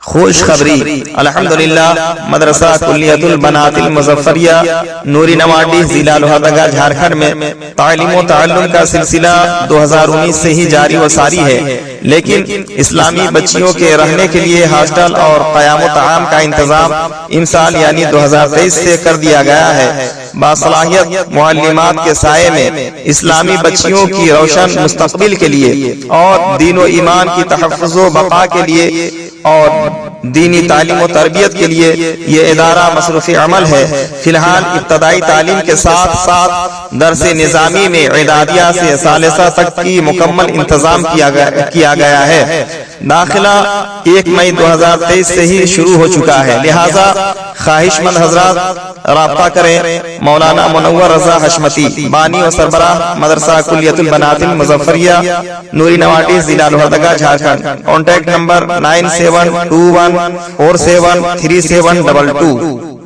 خوشخبری الحمدللہ مدرسہ کلیۃ البنات المظفریہ نوری نواڈی ضلع لوہردگا جھارکھنڈ میں تعلیم و تعلم کا سلسلہ 2019 سے ہی جاری و ساری ہے، لیکن اسلامی بچیوں کے رہنے کے لیے ہاسٹل اور قیام و طعام کا انتظام امسال یعنی 2023 سے کر دیا گیا ہے۔ باصلاحیت معلمات کے سائے میں اسلامی بچیوں کی روشن مستقبل کے لیے اور دین و ایمان کی تحفظ و بقا کے لیے اور دینی تعلیم و تربیت کے لیے یہ ادارہ مصروف عمل ہے۔ فی الحال ابتدائی تعلیم کے ساتھ ساتھ درس نظامی میں اعدادیہ سے ثالثہ تک کی مکمل انتظام کیا گیا ہے۔ داخلہ 1 مئی 2023 سے ہی شروع ہو چکا ہے، لہٰذا خواہش مند حضرات رابطہ کریں۔ مولانا منور رضا حشمتی، بانی و سربراہ مدرسہ کلیۃ البنات المظفریہ نوری نواڈی ضلع لوہردگا جھارکھنڈ۔ Contact number 9721473722